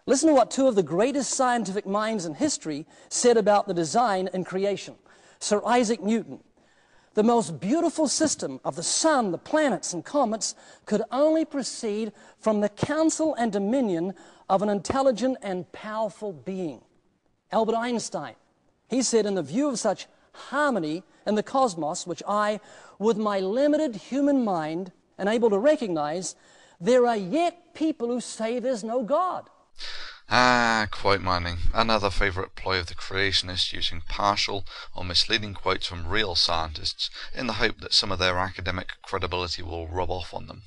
Listen to what two of the greatest scientific minds in history said about the design and creation. Sir Isaac Newton: the most beautiful system of the sun, the planets, and comets could only proceed from the counsel and dominion of an intelligent and powerful being. Albert Einstein, he said, in the view of such harmony in the cosmos, which I, with my limited human mind, am able to recognize, there are yet people who say there's no God. Quote mining, another favourite ploy of the creationists, using partial or misleading quotes from real scientists in the hope that some of their academic credibility will rub off on them.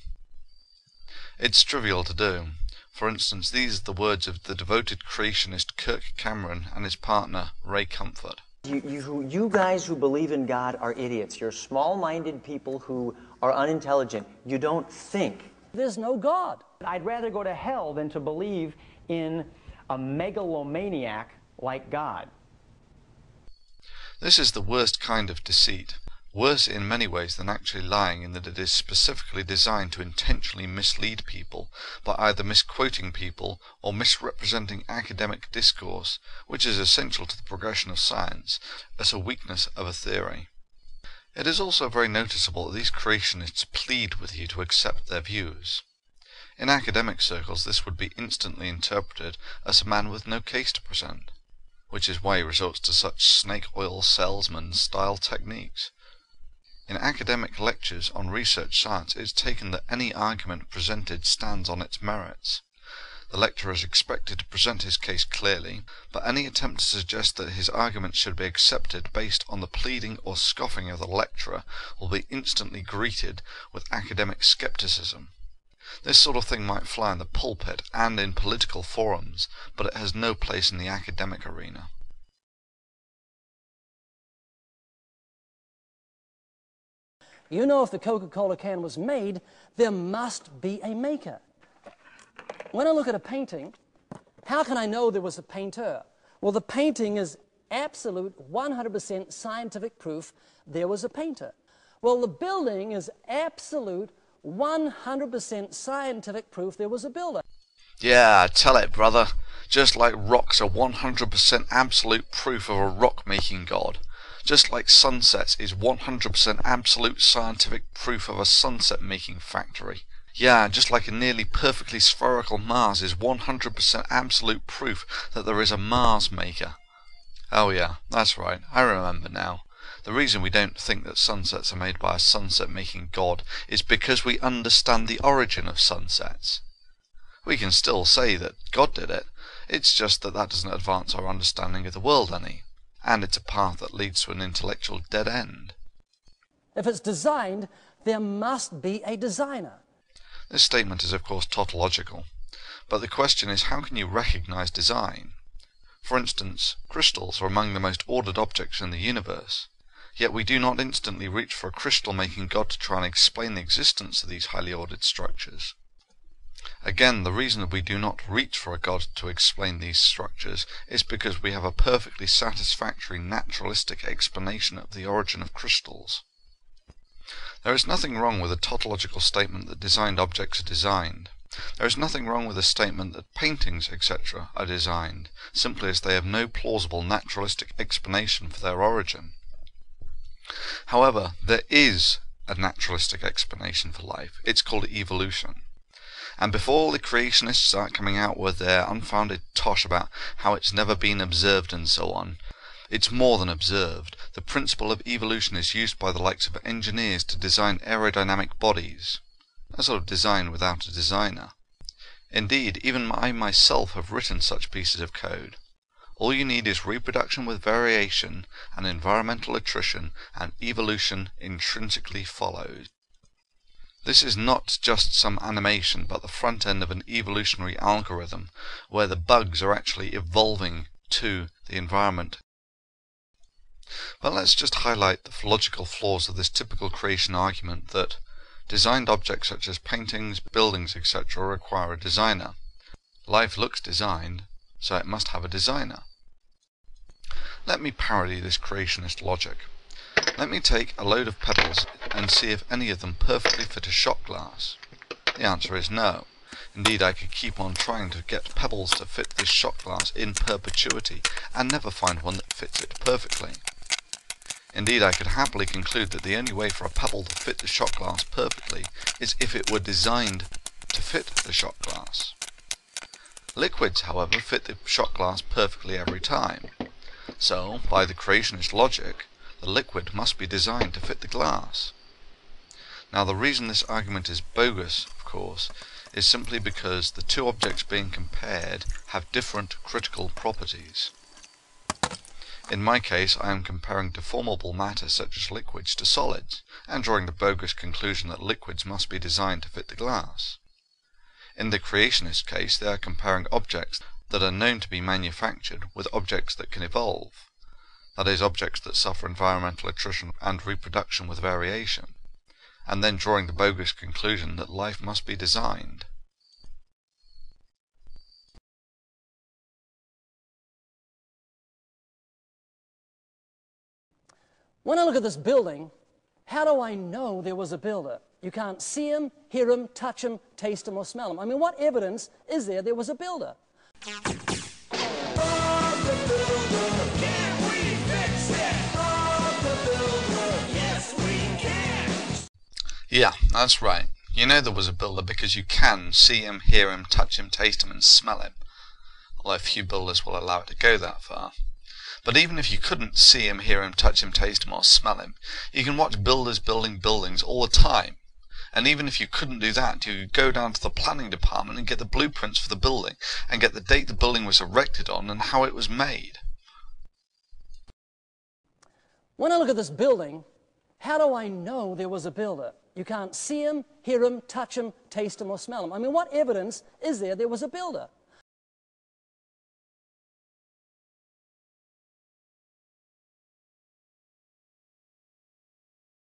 It's trivial to do. For instance, these are the words of the devoted creationist Kirk Cameron and his partner Ray Comfort. You guys who believe in God are idiots. You're small-minded people who are unintelligent. You don't think. There's no God. I'd rather go to hell than to believe in a megalomaniac like God. This is the worst kind of deceit, worse in many ways than actually lying, in that it is specifically designed to intentionally mislead people by either misquoting people or misrepresenting academic discourse, which is essential to the progression of science, as a weakness of a theory. It is also very noticeable that these creationists plead with you to accept their views. In academic circles, this would be instantly interpreted as a man with no case to present, which is why he resorts to such snake oil salesman-style techniques. In academic lectures on research science, it is taken that any argument presented stands on its merits. The lecturer is expected to present his case clearly, but any attempt to suggest that his argument should be accepted based on the pleading or scoffing of the lecturer will be instantly greeted with academic skepticism. This sort of thing might fly in the pulpit and in political forums, but it has no place in the academic arena. You know, if the Coca-Cola can was made, there must be a maker. When I look at a painting, how can I know there was a painter? Well, the painting is absolute 100% scientific proof there was a painter. Well, the building is absolute 100% scientific proof there was a builder. Yeah, tell it, brother. Just like rocks are 100% absolute proof of a rock-making god. Just like sunsets is 100% absolute scientific proof of a sunset-making factory. Yeah, just like a nearly perfectly spherical Mars is 100% absolute proof that there is a Mars maker. Oh yeah, that's right, I remember now. The reason we don't think that sunsets are made by a sunset-making god is because we understand the origin of sunsets. We can still say that God did it, it's just that that doesn't advance our understanding of the world any, and it's a path that leads to an intellectual dead end. If it's designed, there must be a designer. This statement is of course tautological, but the question is, how can you recognize design? For instance, crystals are among the most ordered objects in the universe, yet we do not instantly reach for a crystal-making god to try and explain the existence of these highly ordered structures. Again, the reason that we do not reach for a god to explain these structures is because we have a perfectly satisfactory naturalistic explanation of the origin of crystals. There is nothing wrong with a tautological statement that designed objects are designed. There is nothing wrong with a statement that paintings, etc., are designed, simply as they have no plausible naturalistic explanation for their origin. However, there is a naturalistic explanation for life. It's called evolution. And before the creationists start coming out with their unfounded tosh about how it's never been observed and so on, it's more than observed. The principle of evolution is used by the likes of engineers to design aerodynamic bodies. A sort of design without a designer. Indeed, even I myself have written such pieces of code. All you need is reproduction with variation and environmental attrition, and evolution intrinsically follows. This is not just some animation, but the front end of an evolutionary algorithm, where the bugs are actually evolving to the environment. But let's just highlight the logical flaws of this typical creation argument that designed objects such as paintings, buildings, etc. require a designer. Life looks designed, so it must have a designer. Let me parody this creationist logic. Let me take a load of pebbles and see if any of them perfectly fit a shot glass. The answer is no. Indeed, I could keep on trying to get pebbles to fit this shot glass in perpetuity, and never find one that fits it perfectly. Indeed, I could happily conclude that the only way for a pebble to fit the shot glass perfectly is if it were designed to fit the shot glass. Liquids, however, fit the shot glass perfectly every time. So, by the creationist logic, the liquid must be designed to fit the glass. Now, the reason this argument is bogus, of course, is simply because the two objects being compared have different critical properties. In my case, I am comparing deformable matter such as liquids to solids, and drawing the bogus conclusion that liquids must be designed to fit the glass. In the creationist case, they are comparing objects that are known to be manufactured with objects that can evolve, that is, objects that suffer environmental attrition and reproduction with variation, and then drawing the bogus conclusion that life must be designed. When I look at this building, how do I know there was a builder? You can't see him, hear him, touch him, taste him, or smell him. I mean, what evidence is there was a builder? Yeah, that's right. You know there was a builder because you can see him, hear him, touch him, taste him, and smell him. Although few builders will allow it to go that far. But even if you couldn't see him, hear him, touch him, taste him, or smell him, you can watch builders building buildings all the time. And even if you couldn't do that, you could go down to the planning department and get the blueprints for the building, and get the date the building was erected on and how it was made. When I look at this building, how do I know there was a builder? You can't see him, hear him, touch him, taste him, or smell him. I mean, what evidence is there was a builder?